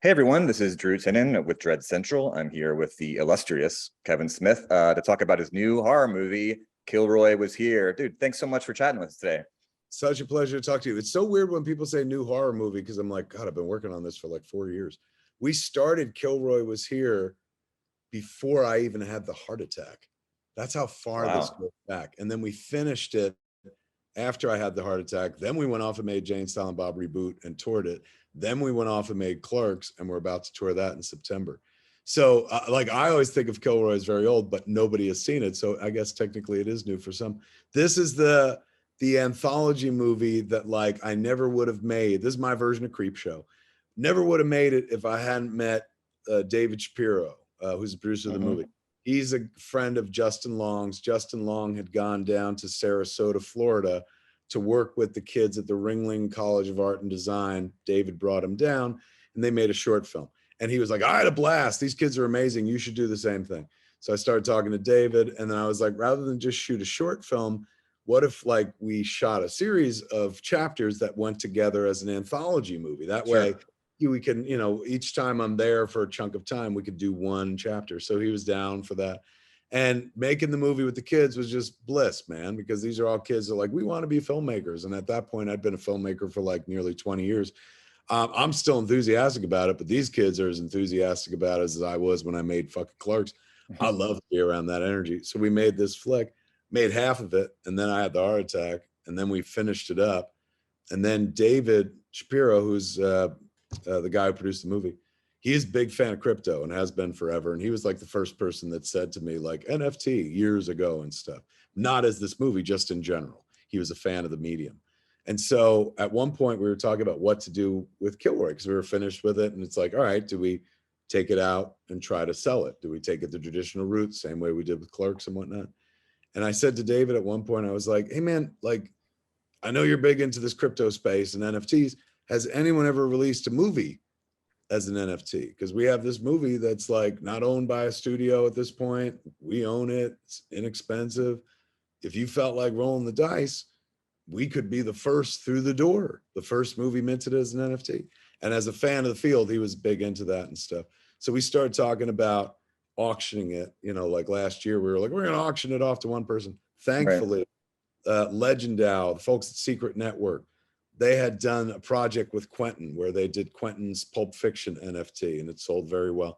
Hey everyone, this is Drew Tinnen with Dread Central. I'm here with the illustrious Kevin Smith to talk about his new horror movie, Killroy Was Here. Dude, thanks so much for chatting with us today. Such a pleasure to talk to you. It's so weird when people say new horror movie because I'm like, God, I've been working on this for like 4 years. We started Kilroy Was Here before I even had the heart attack. That's how far this goes back. And then we finished it after I had the heart attack. Then we went off and made Jane, Silent Bob Reboot and toured it. Then we went off and made Clerks, and we're about to tour that in September. So like I always think of Kilroy as very old, but nobody has seen it. So I guess technically it is new for some. This is the anthology movie that like I never would have made. This is my version of Creepshow. Never would have made it if I hadn't met David Shapiro, who's the producer of the movie. He's a friend of Justin Long's. Justin Long had gone down to Sarasota, Florida to work with the kids at the Ringling College of Art and Design. David brought him down and they made a short film. And he was like, I had a blast. These kids are amazing. You should do the same thing. So I started talking to David, and then I was like, rather than just shoot a short film, what if like we shot a series of chapters that went together as an anthology movie? That way we can, you know, each time I'm there for a chunk of time, we could do one chapter. So he was down for that. And making the movie with the kids was just bliss, man, because these are all kids that are like, we want to be filmmakers. And at that point, I'd been a filmmaker for like nearly 20 years. I'm still enthusiastic about it, but these kids are as enthusiastic about it as I was when I made fucking Clerks. I love to be around that energy. So we made this flick, made half of it, and then I had the heart attack, and then we finished it up. And then David Shapiro, who's the guy who produced the movie, he's a big fan of crypto and has been forever. And he was like the first person that said to me like NFT years ago and stuff, not as this movie, just in general. He was a fan of the medium. And so at one point we were talking about what to do with Kilroy because we were finished with it. And it's like, all right, do we take it out and try to sell it? Do we take it the traditional route, same way we did with Clerks and whatnot? And I said to David at one point, I was like, hey man, like, I know you're big into this crypto space and NFTs. Has anyone ever released a movie as an NFT? Because we have this movie that's like not owned by a studio at this point. We own it. It's inexpensive. If you felt like rolling the dice, we could be the first through the door, the first movie minted as an NFT. And as a fan of the field, he was big into that and stuff. So we started talking about auctioning it. You know, like last year, we were like, we're going to auction it off to one person. Thankfully, Legend DAO, the folks at Secret Network, they had done a project with Quentin where they did Quentin's Pulp Fiction NFT, and it sold very well.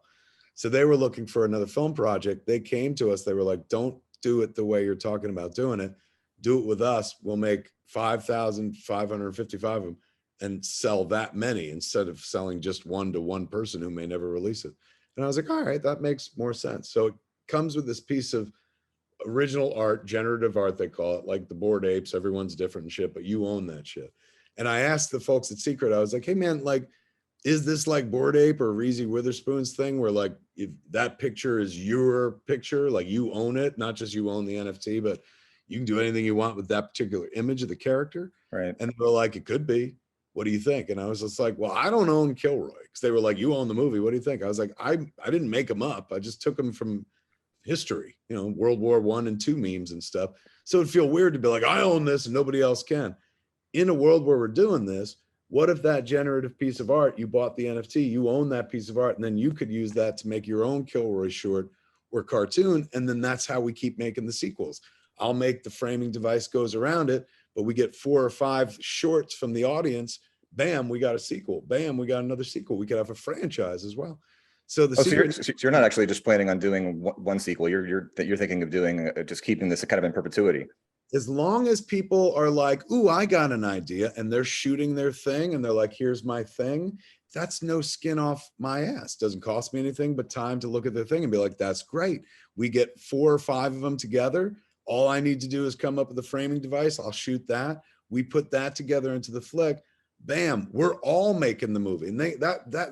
So they were looking for another film project. They came to us. They were like, don't do it the way you're talking about doing it. Do it with us. We'll make 5,555 of them and sell that many instead of selling just one to one person who may never release it. And I was like, all right, that makes more sense. So it comes with this piece of original art, generative art, they call it, like the Bored Apes. Everyone's different and shit, but you own that shit. And I asked the folks at Secret, I was like, hey man, like, is this like Bored Ape or Reese Witherspoon's thing where like, if that picture is your picture, like you own it, not just you own the NFT, but you can do anything you want with that particular image of the character. Right. And they were like, it could be. What do you think? And I was just like, well, I don't own Kilroy. Because they were like, you own the movie. What do you think? I was like, I didn't make them up. I just took them from history, you know, World War I and II memes and stuff. So it'd feel weird to be like, I own this and nobody else can. In a world where we're doing this, what if that generative piece of art, you bought the NFT, you own that piece of art, and then you could use that to make your own Kilroy short or cartoon. And then that's how we keep making the sequels. I'll make the framing device goes around it, but we get 4 or 5 shorts from the audience. Bam, we got a sequel. Bam, we got another sequel. We could have a franchise as well. So the so you're not actually just planning on doing one sequel. You're thinking of doing just keeping this kind of in perpetuity. As long as people are like, ooh, I got an idea, and they're shooting their thing and they're like, here's my thing, that's no skin off my ass. Doesn't cost me anything but time to look at their thing and be like, that's great. We get 4 or 5 of them together. All I need to do is come up with a framing device. I'll shoot that. We put that together into the flick. Bam, we're all making the movie. And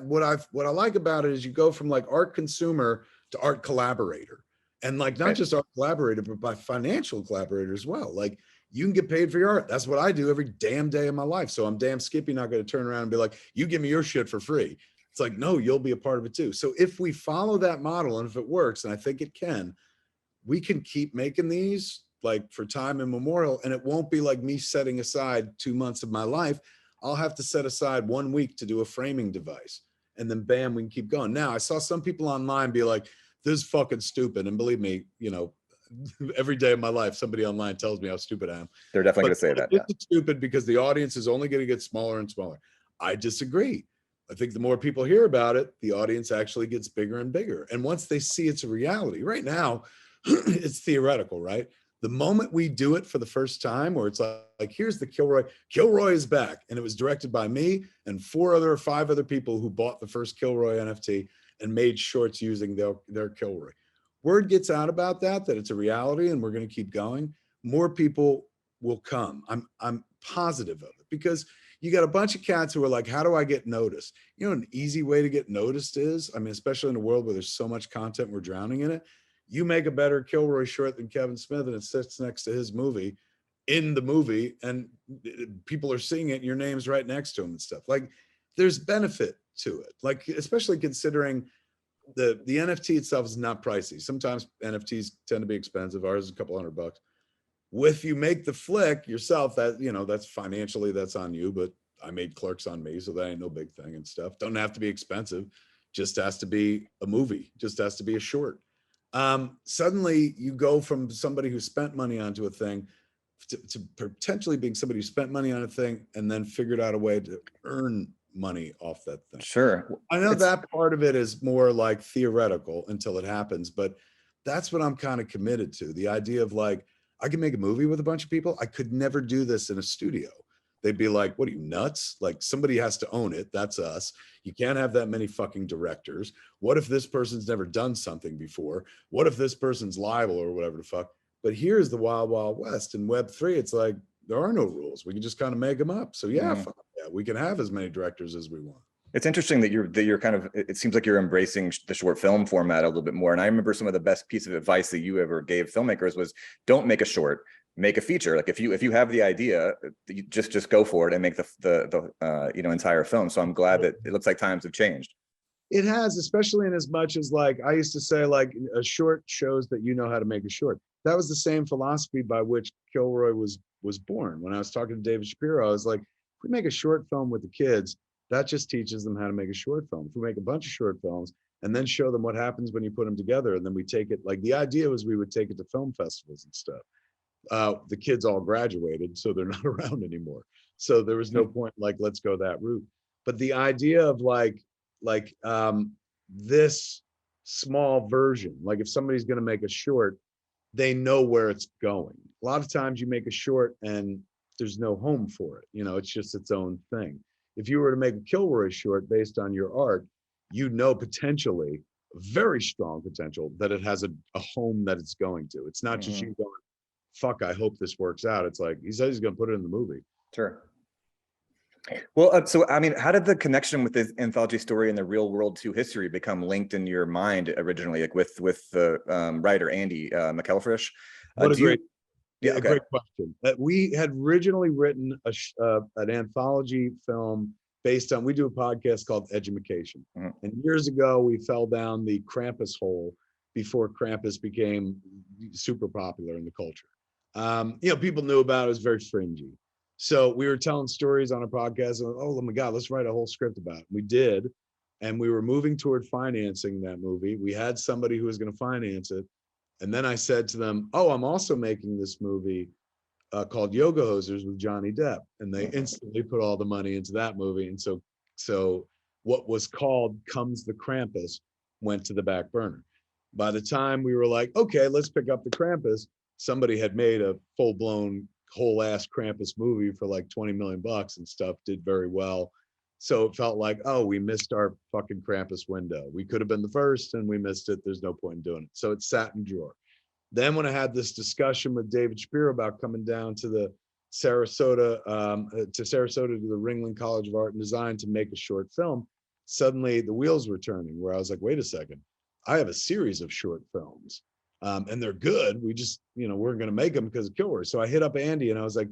what I like about it is you go from like art consumer to art collaborator. And like not just art collaborator, but by financial collaborator as well. Like you can get paid for your art. That's what I do every damn day of my life. So I'm damn skippy not going to turn around and be like, you give me your shit for free. It's like, no, you'll be a part of it too. So if we follow that model and if it works, and I think it can, we can keep making these like for time immemorial. And it won't be like me setting aside 2 months of my life. I'll have to set aside 1 week to do a framing device. and then bam, we can keep going. Now, I saw some people online be like, this is fucking stupid. And believe me, you know, every day of my life, somebody online tells me how stupid I am. They're definitely But going to say that. this is stupid because the audience is only going to get smaller and smaller. I disagree. I think the more people hear about it, the audience actually gets bigger and bigger. And once they see it's a reality, right now, it's theoretical, right? The moment we do it for the first time, where it's like here's the Kilroy, Kilroy is back. And it was directed by me and 5 other people who bought the first Kilroy NFT and made shorts using their Kilroy. Word gets out about that it's a reality and we're going to keep going. More people will come. I'm positive of it, because you got a bunch of cats who are like, how do I get noticed? You know, an easy way to get noticed is, I mean, especially in a world where there's so much content, we're drowning in it. You make a better Kilroy short than Kevin Smith and it sits next to his movie in the movie and people are seeing it and your name's right next to him and stuff. Like there's benefit to it. Like, especially considering the NFT itself is not pricey. Sometimes NFTs tend to be expensive. Ours is a couple $100. If you make the flick yourself, that, you know, that's financially, that's on you, but I made Clerks on me, so that ain't no big thing and stuff. Don't have to be expensive, just has to be a movie, just has to be a short. Suddenly you go from somebody who spent money onto a thing to potentially being somebody who spent money on a thing and then figured out a way to earn money off that thing. Sure. I know that part of it is more like theoretical until it happens, but that's what I'm kind of committed to. The idea of like, I can make a movie with a bunch of people. I could never do this in a studio. They'd be like, what are you, nuts? Like, somebody has to own it. That's us. You can't have that many fucking directors. What if this person's never done something before? What if this person's liable or whatever the fuck? But here's the wild, wild west. In Web3, it's like, there are no rules. We can just kind of make them up. So yeah, fuck yeah, we can have as many directors as we want. It's interesting that you're kind of, it seems like you're embracing the short film format a little bit more. And I remember some of the best piece of advice that you ever gave filmmakers was, don't make a short, make a feature. Like if you have the idea, you just go for it and make the you know, entire film. So I'm glad that it looks like times have changed. It has, especially in as much as, like, I used to say, like, a short shows that you know how to make a short. That was the same philosophy by which Kilroy was born. When I was talking to David Shapiro, I was like, if we make a short film with the kids, that just teaches them how to make a short film. If we make a bunch of short films and then show them what happens when you put them together, and then we take it, like, the idea was we would take it to film festivals and stuff. The kids all graduated, so they're not around anymore. So there was no point, like, let's go that route. But the idea of like this small version, like if somebody's going to make a short, they know where it's going. A lot of times you make a short and there's no home for it. You know, it's just its own thing. If you were to make a Kilroy short based on your art, you know, potentially, very strong potential, that it has a home that it's going to. It's not just you going, fuck, I hope this works out. It's like, he says he's going to put it in the movie. Sure. Well, so I mean, how did the connection with this anthology story and the real world to history become linked in your mind originally, like with the writer Andy McElfresh? What a great, okay. great question. We had originally written an anthology film based on, we do a podcast called Edumacation. And years ago, we fell down the Krampus hole before Krampus became super popular in the culture. You know, people knew about it, it was very fringy. So we were telling stories on a podcast, and oh my God, let's write a whole script about it. We did, and we were moving toward financing that movie. We had somebody who was going to finance it. And then I said to them, oh, I'm also making this movie called Yoga Hosers with Johnny Depp. And they instantly put all the money into that movie. And so what was called Comes the Krampus went to the back burner. By the time we were like, okay, let's pick up the Krampus, somebody had made a full-blown whole ass Krampus movie for like 20 million bucks and stuff, did very well. So it felt like, oh, we missed our fucking Krampus window. We could have been the first and we missed it. There's no point in doing it. So it sat in drawer. Then when I had this discussion with David Shapiro about coming down to the Sarasota, to the Ringling College of Art and Design to make a short film, suddenly the wheels were turning, where I was like, wait a second, I have a series of short films. And they're good. We just, you know, we're going to make them because of Kilroy. So I hit up Andy and I was like,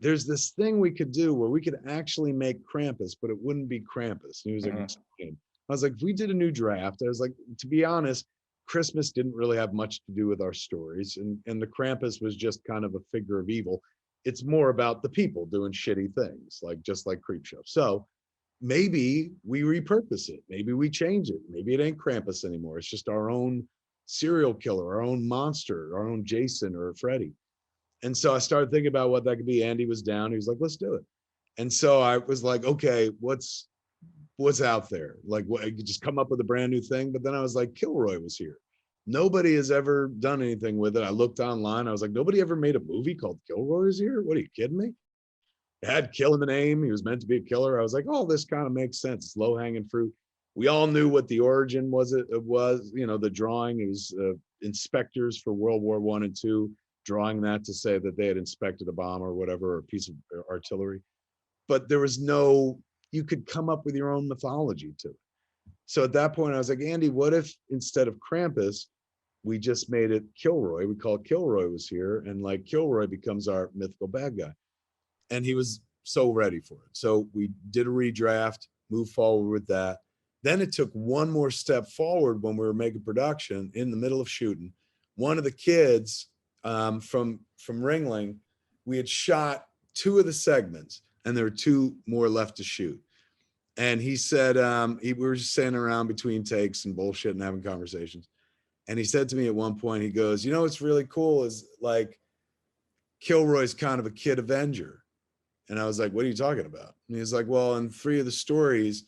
there's this thing we could do where we could actually make Krampus, but it wouldn't be Krampus. And he was like, I was like, if we did a new draft, I was like, to be honest, Christmas didn't really have much to do with our stories. And the Krampus was just kind of a figure of evil. It's more about the people doing shitty things, like just like Creepshow. So maybe we repurpose it. Maybe we change it. Maybe it ain't Krampus anymore. It's just our own serial killer, our own monster, our own Jason or Freddy. And so I started thinking about what that could be. Andy was down. He was like, let's do it. And so I was like, okay, what's out there? Like, what, I could just come up with a brand new thing. But then I was like, Kilroy was here. Nobody has ever done anything with it. I looked online. I was like, nobody ever made a movie called Kilroy is here? What, are you kidding me? It had kill in the name. He was meant to be a killer. I was like, oh, this kind of makes sense. It's low hanging fruit. We all knew what the origin was. It was, you know, the drawing. It was inspectors for World War I and II drawing that to say that they had inspected a bomb or whatever, or a piece of artillery. But there was no, you could come up with your own mythology to it. So at that point, I was like, Andy, what if instead of Krampus, we just made it Kilroy? We call it Kilroy was here, and like Kilroy becomes our mythical bad guy. And he was so ready for it. So we did a redraft, moved forward with that. Then it took one more step forward when we were making production in the middle of shooting. One of the kids from Ringling, we had shot 2 of the segments, and there were 2 more left to shoot. And he said, we were just sitting around between takes and bullshit and having conversations. And he said to me at one point, he goes, you know, what's really cool is like Kilroy's kind of a kid Avenger. And I was like, what are you talking about? And he's like, well, in 3 of the stories,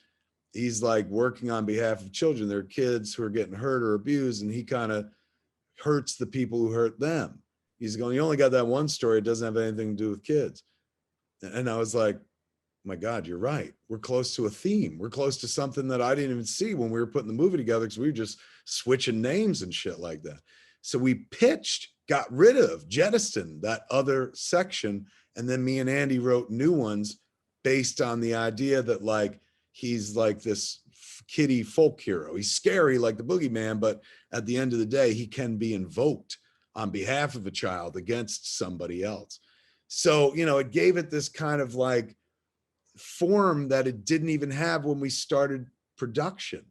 he's like working on behalf of children. They're kids who are getting hurt or abused, and he kind of hurts the people who hurt them. He's going, you only got that one story. It doesn't have anything to do with kids. And I was like, my God, you're right. We're close to a theme. We're close to something that I didn't even see when we were putting the movie together, because we were just switching names and shit like that. So we pitched, got rid of, jettisoned that other section. And then me and Andy wrote new ones based on the idea that like, he's like this kiddie folk hero. He's scary like the boogeyman, but at the end of the day, he can be invoked on behalf of a child against somebody else. So, you know, it gave it this kind of like form that it didn't even have when we started production.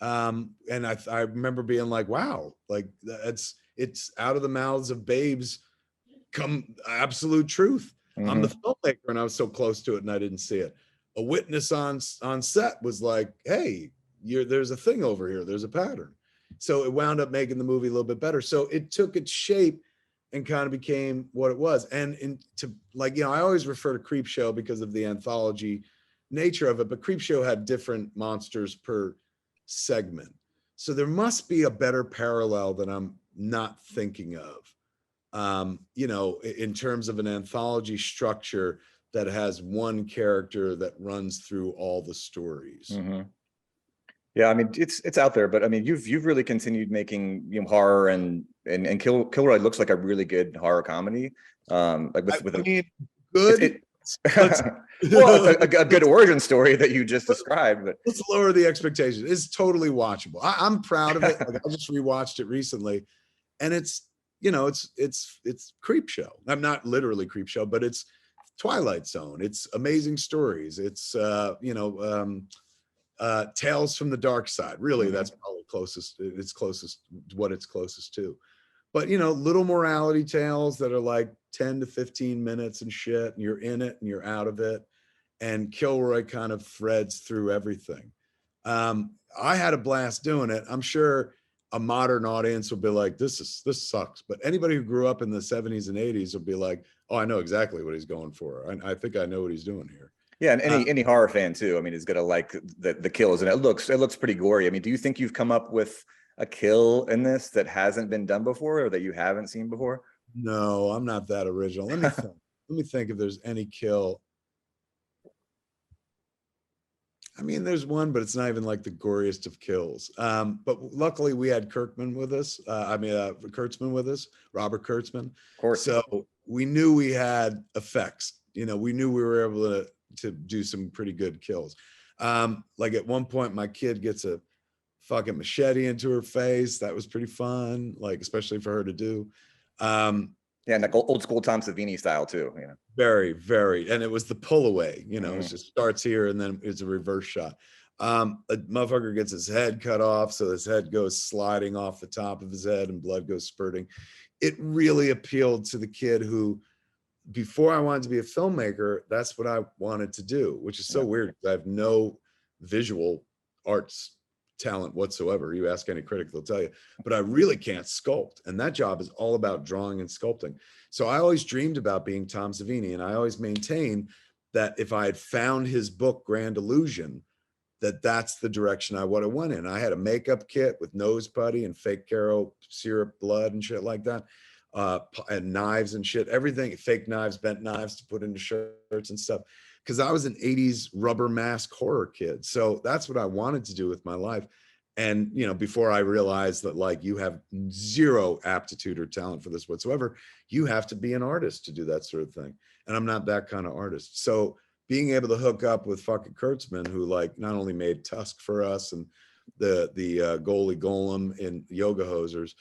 And I remember being like, wow, like it's out of the mouths of babes come absolute truth. Mm-hmm. I'm the filmmaker and I was so close to it and I didn't see it. A witness on set was like, hey, there's a thing over here. There's a pattern. So it wound up making the movie a little bit better. So it took its shape and kind of became what it was. And to like, you know, I always refer to Creepshow because of the anthology nature of it, but Creepshow had different monsters per segment. So there must be a better parallel that I'm not thinking of, you know, in terms of an anthology structure that has one character that runs through all the stories. Mm-hmm. Yeah, I mean, it's out there, but I mean, you've really continued making, you know, horror and Kilroy looks like a really good horror comedy. Like with good. Well, it's a good origin story that you just described. But let's lower the expectations. It's totally watchable. I'm proud of it. Like, I just rewatched it recently, and it's, you know, it's Creepshow. I'm not literally Creepshow, but it's Twilight Zone. It's amazing stories. It's you know, Tales from the Dark Side. Really, that's probably closest. It's closest what it's closest to. But you know, little morality tales that are like 10 to 15 minutes and shit, and you're in it and you're out of it. And Kilroy kind of threads through everything. I had a blast doing it. I'm sure a modern audience will be like, this sucks. But anybody who grew up in the 70s and 80s will be like, oh, I know exactly what he's going for. I think I know what he's doing here. Yeah, and any horror fan too, I mean, is gonna like the kills, and it looks pretty gory. I mean, do you think you've come up with a kill in this that hasn't been done before or that you haven't seen before? No, I'm not that original. Let me think. Let me think if there's any kill. I mean, there's one, but it's not even like the goriest of kills. But luckily we had Kurtzman with us, Robert Kurtzman. Of course. So we knew we had effects. You know, we knew we were able to do some pretty good kills. Like at one point, my kid gets a fucking machete into her face. That was pretty fun, like especially for her to do. Yeah, and like old school Tom Savini style too. You know, very, very, and it was the pull away. You know, it just starts here and then it's a reverse shot. A motherfucker gets his head cut off, so his head goes sliding off the top of his head and blood goes spurting. It really appealed to the kid who before I wanted to be a filmmaker, that's what I wanted to do, which is so weird. I have no visual arts talent whatsoever. You ask any critic, they'll tell you, but I really can't sculpt. And that job is all about drawing and sculpting. So I always dreamed about being Tom Savini. And I always maintain that if I had found his book, Grand Illusion, that's the direction I would have went in. I had a makeup kit with nose putty and fake Caro syrup blood and shit like that. And knives and shit, everything, fake knives, bent knives to put into shirts and stuff. Cause I was an 80s rubber mask horror kid. So that's what I wanted to do with my life. And, you know, before I realized that like you have zero aptitude or talent for this whatsoever, you have to be an artist to do that sort of thing. And I'm not that kind of artist. So being able to hook up with fucking Kurtzman, who like not only made Tusk for us and the goalie golem in Yoga Hosers,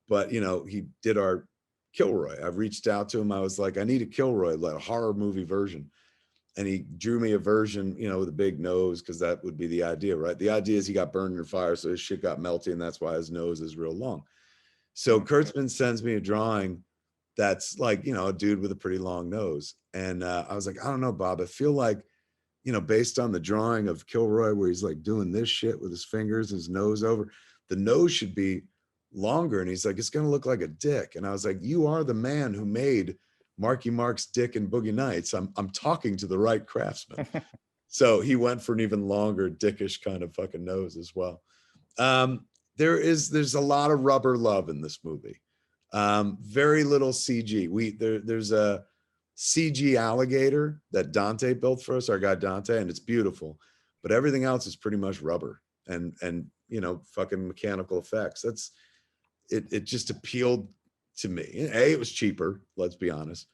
but you know, he did our Kilroy. I've reached out to him. I was like, I need a Kilroy, like a horror movie version. And he drew me a version, you know, with a big nose, because that would be the idea, right? The idea is he got burned in a fire, so his shit got melty, and that's why his nose is real long. So Kurtzman sends me a drawing that's like, you know, a dude with a pretty long nose. And I was like, I don't know, Bob, I feel like, you know, based on the drawing of Kilroy, where he's like doing this shit with his fingers, his nose over, the nose should be longer. And he's like, it's going to look like a dick. And I was like, you are the man who made Marky Mark's Dick and Boogie Nights. I'm talking to the right craftsman. So he went for an even longer dickish kind of fucking nose as well. There's a lot of rubber love in this movie. Very little CG. There's a CG alligator that Dante built for us, our guy Dante, and it's beautiful. But everything else is pretty much rubber and you know, fucking mechanical effects. It just appealed to me. A, it was cheaper, let's be honest.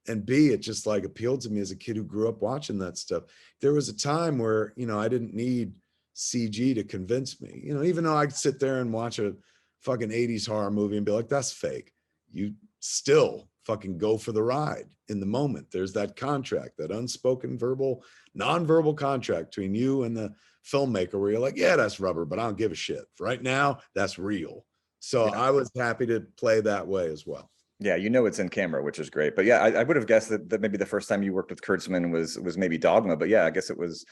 And B, it just like appealed to me as a kid who grew up watching that stuff. There was a time where, you know, I didn't need CG to convince me, you know, even though I could sit there and watch a fucking 80s horror movie and be like, that's fake. You still fucking go for the ride in the moment. There's that contract, that unspoken verbal, non-verbal contract between you and the filmmaker where you're like, yeah, that's rubber, but I don't give a shit. Right now, that's real. So I was happy to play that way as well. Yeah, you know it's in camera, which is great. But yeah, I would have guessed that maybe the first time you worked with Kurtzman was maybe Dogma. But yeah, I guess it was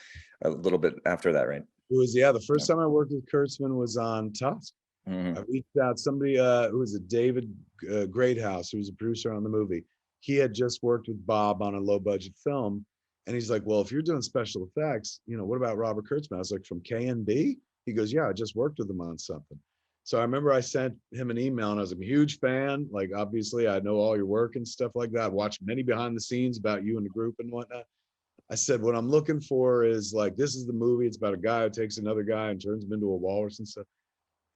a little bit after that, right? It was, yeah, the first time I worked with Kurtzman was on Tusk. I reached out somebody who was a David Greathouse, who was a producer on the movie. He had just worked with Bob on a low budget film. And he's like, well, if you're doing special effects, you know, what about Robert Kurtzman? I was like, from KNB? He goes, yeah, I just worked with him on something. So I remember I sent him an email and I was a huge fan. Like, obviously I know all your work and stuff like that. I've watched many behind the scenes about you and the group and whatnot. I said, what I'm looking for is like, this is the movie. It's about a guy who takes another guy and turns him into a walrus and stuff.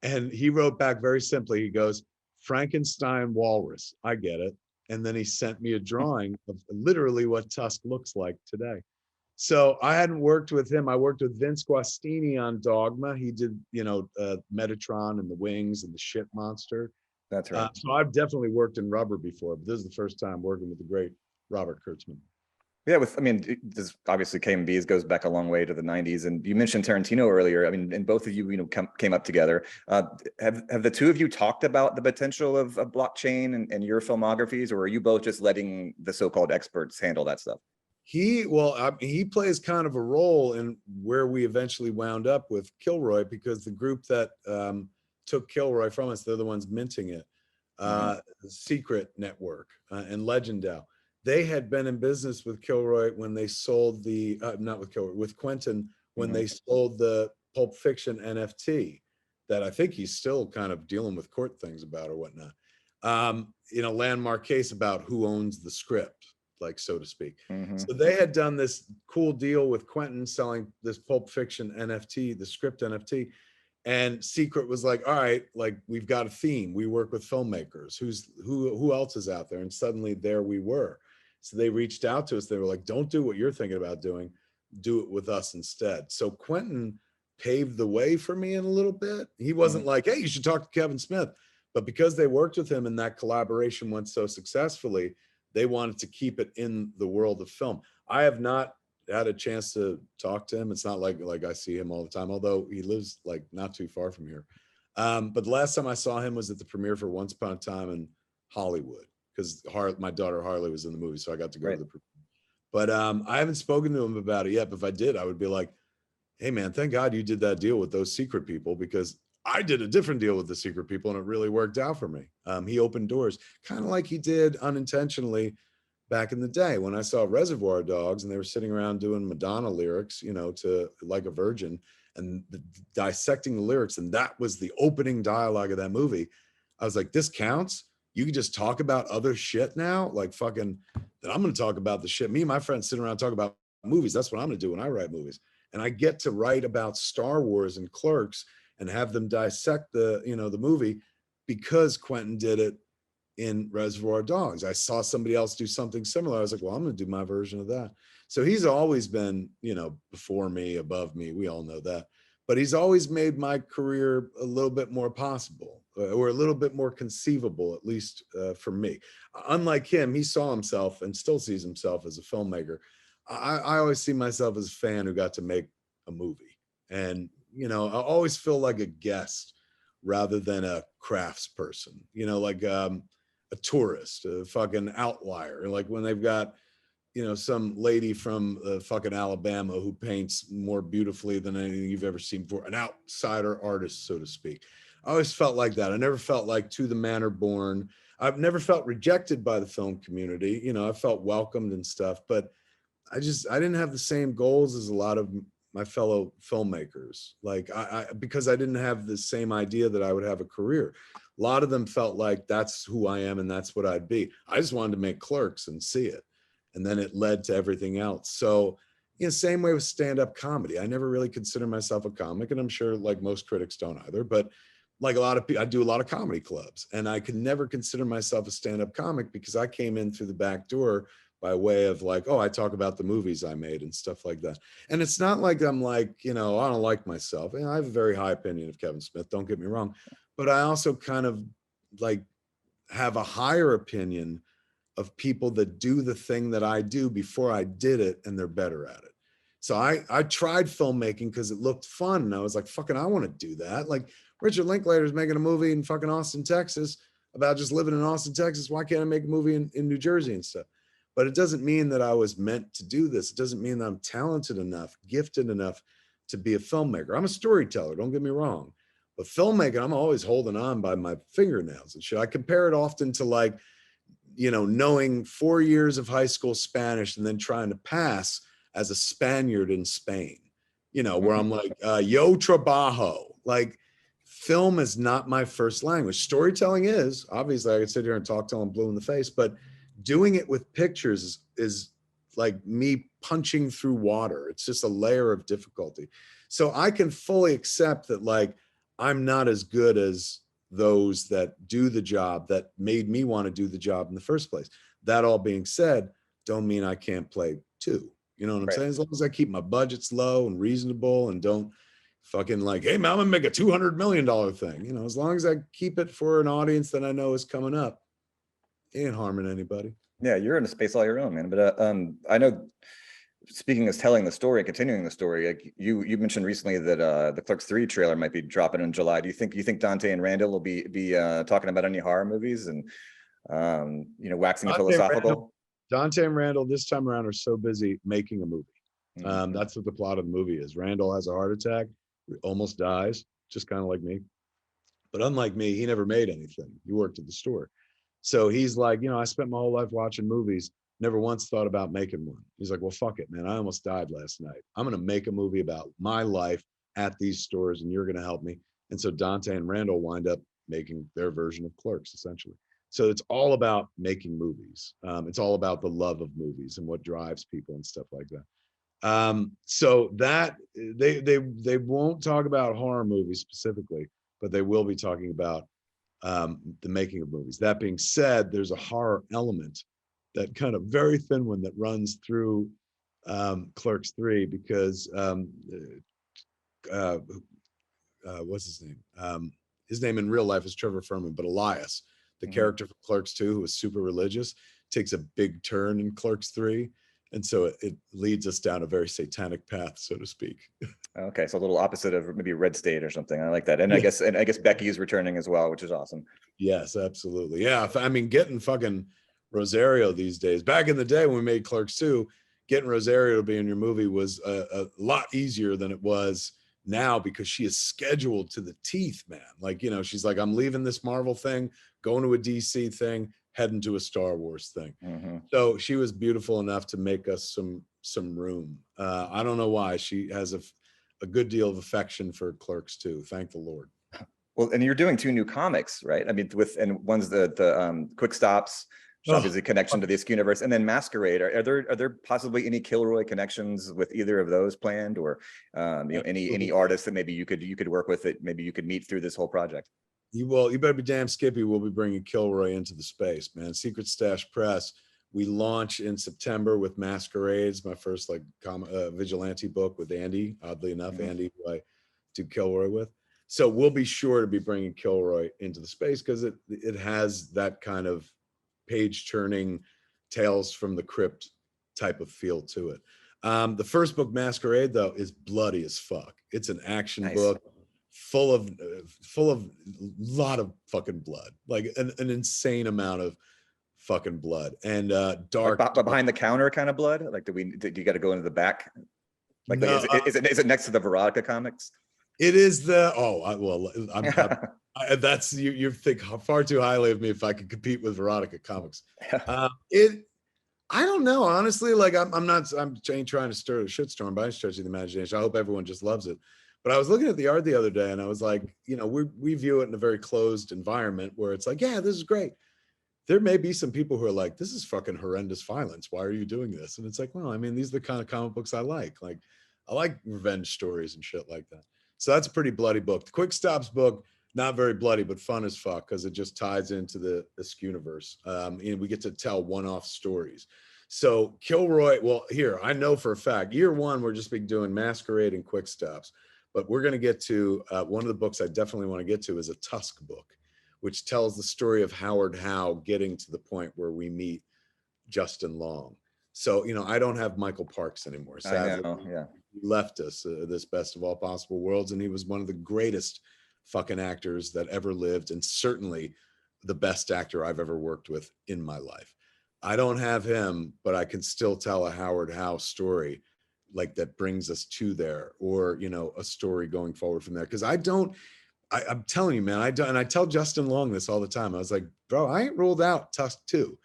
And he wrote back very simply. He goes, Frankenstein walrus. I get it. And then he sent me a drawing of literally what Tusk looks like today. So I hadn't worked with him. I worked with Vince Guastini on Dogma. He did, you know, Metatron and the Wings and the Shit Monster. That's right. So I've definitely worked in rubber before, but this is the first time working with the great Robert Kurtzman. Yeah, I mean, this obviously KMBs goes back a long way to the 90s. And you mentioned Tarantino earlier. I mean, and both of you, you know, came up together. Have the two of you talked about the potential of a blockchain and your filmographies, or are you both just letting the so-called experts handle that stuff? He plays kind of a role in where we eventually wound up with Kilroy, because the group that took Kilroy from us, they're the ones minting it, Secret Network and Legendale. They had been in business with Kilroy when they sold the, not with Kilroy, with Quentin, when they sold the Pulp Fiction NFT that I think he's still kind of dealing with court things about or whatnot. In a landmark case about who owns the script, like, so to speak. So they had done this cool deal with Quentin selling this Pulp Fiction NFT, the script NFT. And Secret was like, all right, like, we've got a theme. We work with filmmakers. Who else is out there? And suddenly there we were. So they reached out to us. They were like, don't do what you're thinking about doing. Do it with us instead. So Quentin paved the way for me in a little bit. He wasn't like, hey, you should talk to Kevin Smith. But because they worked with him and that collaboration went so successfully, they wanted to keep it in the world of film. I have not had a chance to talk to him. It's not like I see him all the time, although he lives like not too far from here. But the last time I saw him was at the premiere for Once Upon a Time in Hollywood, because my daughter Harley was in the movie, so I got to go Right. to the. But I haven't spoken to him about it yet. But if I did, I would be like, hey man, thank God you did that deal with those secret people, because I did a different deal with the secret people and it really worked out for me. He opened doors, kind of like he did unintentionally back in the day when I saw Reservoir Dogs and they were sitting around doing Madonna lyrics, you know, to Like a Virgin, and dissecting the lyrics. And that was the opening dialogue of that movie. I was like, this counts. You can just talk about other shit now. Like fucking, then I'm going to talk about the shit. Me and my friends sit around and talk about movies. That's what I'm going to do when I write movies. And I get to write about Star Wars and Clerks and have them dissect the, you know, the movie because Quentin did it in Reservoir Dogs. I saw somebody else do something similar. I was like, well, I'm going to do my version of that. So he's always been, you know, before me, above me. We all know that. But he's always made my career a little bit more possible, or a little bit more conceivable, at least for me. Unlike him, he saw himself and still sees himself as a filmmaker. I always see myself as a fan who got to make a movie. And, you know, I always feel like a guest rather than a crafts person, you know, like a tourist, a fucking outlier. Like when they've got, you know, some lady from fucking Alabama who paints more beautifully than anything you've ever seen before, an outsider artist, so to speak. I always felt like that. I never felt like To the Manor Born. I've never felt rejected by the film community. You know, I felt welcomed and stuff, but I didn't have the same goals as a lot of my fellow filmmakers. Like because I didn't have the same idea that I would have a career. A lot of them felt like that's who I am and that's what I'd be. I just wanted to make Clerks and see it. And then it led to everything else. So, you know, same way with stand-up comedy. I never really consider myself a comic, and I'm sure like most critics don't either, but like a lot of people, I do a lot of comedy clubs, and I could never consider myself a stand-up comic because I came in through the back door by way of like, oh, I talk about the movies I made and stuff like that. And it's not like I'm like, you know, I don't like myself. And I have a very high opinion of Kevin Smith, don't get me wrong. But I also kind of like have a higher opinion of people that do the thing that I do before I did it, and they're better at it. So I tried filmmaking because it looked fun. And I was like, fucking, I want to do that. Like Richard Linklater's making a movie in fucking Austin, Texas about just living in Austin, Texas. Why can't I make a movie in New Jersey and stuff? But it doesn't mean that I was meant to do this. It doesn't mean that I'm talented enough, gifted enough to be a filmmaker. I'm a storyteller, don't get me wrong. But filmmaking, I'm always holding on by my fingernails and shit. I compare it often to like, you know, knowing 4 years of high school Spanish and then trying to pass as a Spaniard in Spain, you know, where I'm like, yo trabajo. Like film is not my first language. Storytelling is. Obviously I could sit here and talk till I'm blue in the face, but doing it with pictures is like me punching through water. It's just a layer of difficulty. So I can fully accept that like I'm not as good as those that do the job that made me want to do the job in the first place. That all being said, don't mean I can't play too. You know what I'm saying? As long as I keep my budgets low and reasonable and don't fucking like, hey man, I'm gonna make a $200 million thing. You know, as long as I keep it for an audience that I know is coming up, it ain't harming anybody. Yeah, you're in a space all your own, man. But I know, speaking as telling the story and continuing the story, like you mentioned recently that the Clerks III trailer might be dropping in July. Do you think Dante and Randall will be talking about any horror movies and you know, waxing philosophical? Dante and Randall this time around are so busy making a movie. That's what the plot of the movie is. Randall has a heart attack, almost dies, just kind of like me. But unlike me, he never made anything. He worked at the store. So he's like, you know, I spent my whole life watching movies, never once thought about making one. He's like, well, fuck it, man. I almost died last night. I'm going to make a movie about my life at these stores, and you're going to help me. And so Dante and Randall wind up making their version of Clerks, essentially. So it's all about making movies. It's all about the love of movies and what drives people and stuff like that. So that they won't talk about horror movies specifically, but they will be talking about the making of movies. That being said, there's a horror element, that kind of very thin one that runs through Clerks III, because what's his name? His name in real life is Trevor Furman, but Elias, the character from Clerks II, who was super religious, takes a big turn in Clerks III. And so it leads us down a very satanic path, so to speak. Okay, so a little opposite of maybe Red State or something. I like that. And I guess Becky is returning as well, which is awesome. Yes, absolutely. Yeah, I mean, getting fucking Rosario these days. Back in the day when we made Clerks 2, getting Rosario to be in your movie was a lot easier than it was now, because she is scheduled to the teeth, man. Like, you know, she's like, I'm leaving this Marvel thing, going to a DC thing, heading to a Star Wars thing. So she was beautiful enough to make us some room. I don't know why. She has a good deal of affection for Clerks too. Thank the Lord. Well, and you're doing 2 new comics, right? I mean, and one's the Quick Stops, which obviously connection to the Askew universe, and then Masquerade. Are there possibly any Kilroy connections with either of those planned, or any artists that maybe you could work with, that maybe you could meet through this whole project? You better be damn Skippy. We'll be bringing Kilroy into the space, man. Secret Stash Press. We launch in September with Masquerades, my first like vigilante book with Andy. Oddly enough, Andy, who I do Kilroy with. So we'll be sure to be bringing Kilroy into the space, because it has that kind of page turning, Tales from the Crypt type of feel to it. The first book, Masquerade, though, is bloody as fuck. It's an action book full of lot of fucking blood, like an insane amount of fucking blood, and dark, like behind the counter kind of blood. Like, do you got to go into the back? Like, no, is it next to the Veronica comics? It is the that's you think far too highly of me if I could compete with Veronica comics. I don't know, honestly. Like, I'm ain't trying to stir a shitstorm by any stretch of the imagination. I hope everyone just loves it. But I was looking at the art the other day, and I was like, you know, we view it in a very closed environment where it's like, yeah, this is great. There may be some people who are like, this is fucking horrendous violence. Why are you doing this? And it's like, well, I mean, these are the kind of comic books I like. Like, I like revenge stories and shit like that. So that's a pretty bloody book. The Quick Stops book, not very bloody, but fun as fuck, because it just ties into the Askew-niverse. And we get to tell one-off stories. So Kilroy, well, here, I know for a fact, year 1, we're just been doing Masquerade and Quick Stops. But we're going to get to one of the books I definitely want to get to is a Tusk book, which tells the story of Howard Howe getting to the point where we meet Justin Long. So, you know, I don't have Michael Parks anymore. Sadly, I know, yeah. He left us this best of all possible worlds, and he was one of the greatest fucking actors that ever lived, and certainly the best actor I've ever worked with in my life. I don't have him, but I can still tell a Howard Howe story like that brings us to there, or, you know, a story going forward from there. Because I'm telling you, man, and I tell Justin Long this all the time. I was like, bro, I ain't ruled out Tusk 2.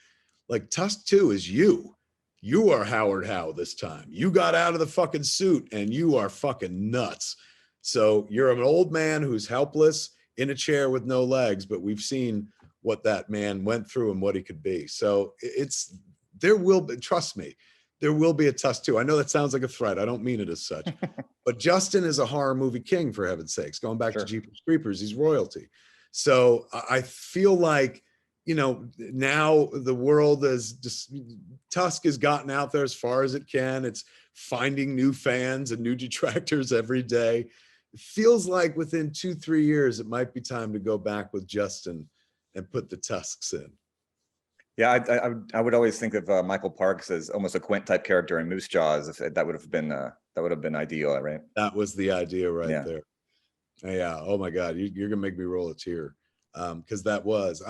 Like, Tusk 2 is you. You are Howard Howe this time. You got out of the fucking suit and you are fucking nuts. So you're an old man who's helpless in a chair with no legs, but we've seen what that man went through and what he could be. So there will be, trust me, there will be a Tusk 2. I know that sounds like a threat. I don't mean it as such. But Justin is a horror movie king, for heaven's sakes. Going back to Jeepers Creepers, he's royalty. So I feel like, you know, now the world is just, Tusk has gotten out there as far as it can. It's finding new fans and new detractors every day. It feels like within 2-3 years, it might be time to go back with Justin and put the Tusks in. Yeah, I would always think of Michael Parks as almost a Quint type character in Moose Jaws. If that would have been ideal, right? That was the idea right there. Yeah. Oh my God, you're gonna make me roll a tear, because that was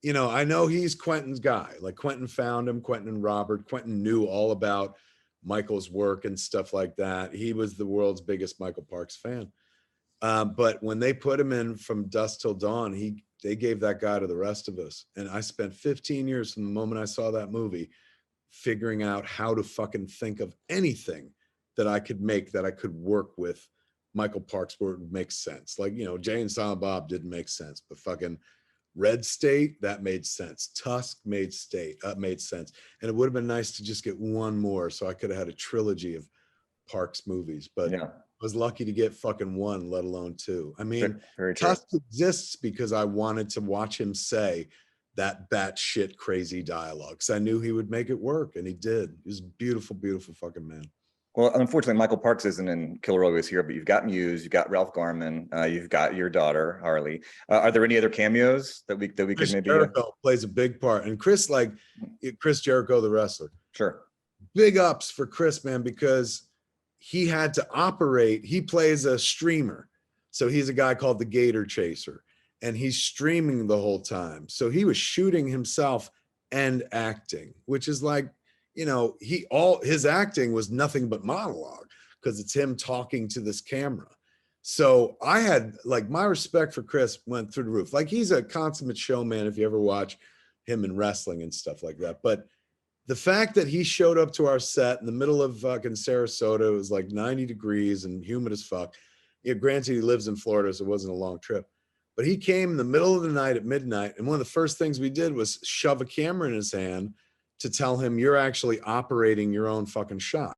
you know, I know he's Quentin's guy. Like, Quentin found him, Quentin and Robert. Quentin knew all about Michael's work and stuff like that. He was the world's biggest Michael Parks fan. But when they put him in From Dusk Till Dawn, they gave that guy to the rest of us. And I spent 15 years from the moment I saw that movie figuring out how to fucking think of anything that I could make, that I could work with Michael Parks where it would make sense. Like, you know, Jay and Silent Bob didn't make sense, but fucking Red State, that made sense. Tusk made sense. And it would have been nice to just get one more, so I could have had a trilogy of Parks movies. But I was lucky to get fucking one, let alone 2. I mean, Tusk exists because I wanted to watch him say that batshit crazy dialogue. So I knew he would make it work, and he did. He was a beautiful, beautiful fucking man. Well, unfortunately, Michael Parks isn't in Kilroy was here, but you've got Muse, you've got Ralph Garman, you've got your daughter Harley. Are there any other cameos that we could maybe? Jericho plays a big part, and Chris Jericho, the wrestler. Sure. Big ups for Chris, man, because he had to operate. He plays a streamer, so he's a guy called the Gator Chaser, and he's streaming the whole time. So he was shooting himself and acting, which is like, you know, all his acting was nothing but monologue because it's him talking to this camera. So I had like my respect for Chris went through the roof. Like he's a consummate showman if you ever watch him in wrestling and stuff like that. But the fact that he showed up to our set in the middle of fucking Sarasota, it was like 90 degrees and humid as fuck. Yeah, granted, he lives in Florida, so it wasn't a long trip. But he came in the middle of the night at midnight, and one of the first things we did was shove a camera in his hand to tell him, you're actually operating your own fucking shot.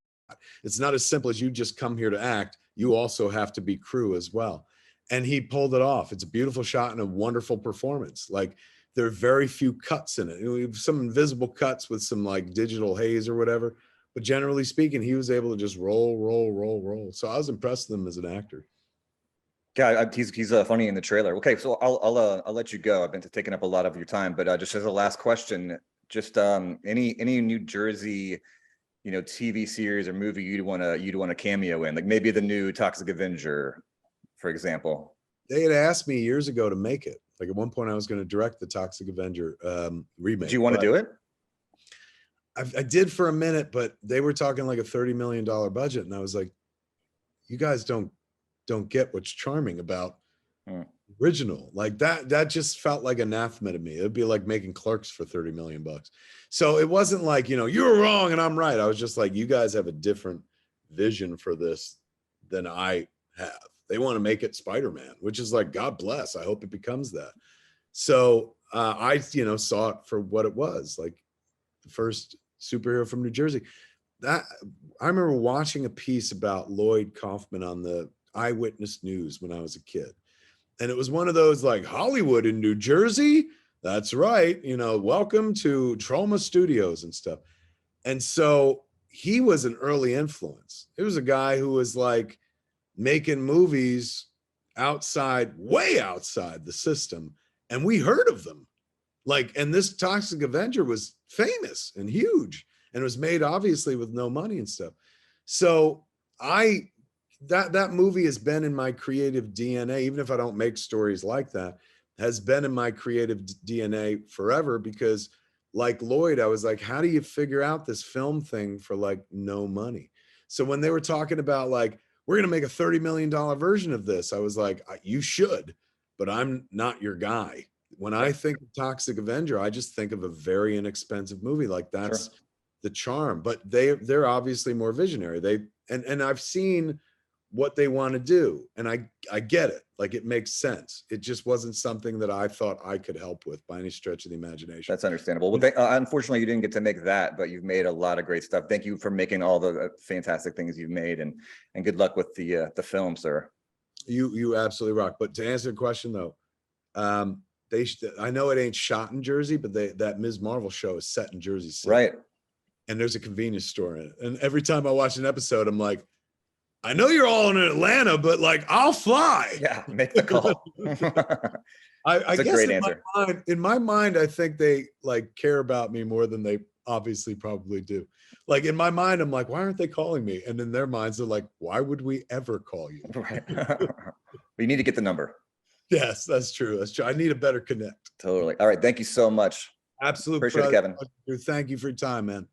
It's not as simple as you just come here to act. You also have to be crew as well. And he pulled it off. It's a beautiful shot and a wonderful performance. Like, there are very few cuts in it. We have some invisible cuts with some like digital haze or whatever. But generally speaking, he was able to just roll. So I was impressed with him as an actor. Yeah, he's funny in the trailer. Okay, so I'll let you go. I've been taking up a lot of your time, but just as a last question, just any New Jersey, you know, TV series or movie you'd want to cameo in, like maybe the new Toxic Avenger, for example. They had asked me years ago to make it. Like at one point, I was going to direct the Toxic Avenger remake. Do you want to do it? I did for a minute, but they were talking like a $30 million budget, and I was like, "You guys don't get what's charming about original." Like that just felt like anathema to me. It'd be like making Clerks for $30 million. So it wasn't like, you know, you're wrong and I'm right. I was just like, you guys have a different vision for this than I have. They want to make it Spider-Man, which is like, God bless. I hope it becomes that. So I, you know, saw it for what it was, like the first superhero from New Jersey. That I remember watching a piece about Lloyd Kaufman on the Eyewitness News when I was a kid. And it was one of those like, Hollywood in New Jersey? That's right. You know, welcome to Trauma Studios and stuff. And so he was an early influence. It was a guy who was like making movies outside, way outside the system. And we heard of them. Like, and this Toxic Avenger was famous and huge and was made obviously with no money and stuff. So that movie has been in my creative DNA, even if I don't make stories like that, has been in my creative DNA forever, because like Lloyd, I was like, how do you figure out this film thing for like no money? So when they were talking about like, we're going to make a $30 million version of this, I was like, you should, but I'm not your guy. When I think of Toxic Avenger, I just think of a very inexpensive movie. Like that's the charm, but they're obviously more visionary. And I've seen what they want to do, and I get it. Like it makes sense. It just wasn't something that I thought I could help with by any stretch of the imagination. That's understandable. Well, unfortunately, you didn't get to make that, but you've made a lot of great stuff. Thank you for making all the fantastic things you've made, and good luck with the film, sir. You absolutely rock. But to answer the question though, I know it ain't shot in Jersey, but that Ms. Marvel show is set in Jersey City. Right. And there's a convenience store in it. And every time I watch an episode, I'm like, I know you're all in Atlanta, but like, I'll fly. Yeah, make the call. I guess great answer. In my mind, I think they like care about me more than they obviously probably do. Like in my mind, I'm like, why aren't they calling me? And in their minds, they're like, why would we ever call you? Right. You need to get the number. Yes, that's true. That's true. I need a better connect. Totally. All right. Thank you so much. Absolutely. Appreciate it, Kevin. Thank you for your time, man.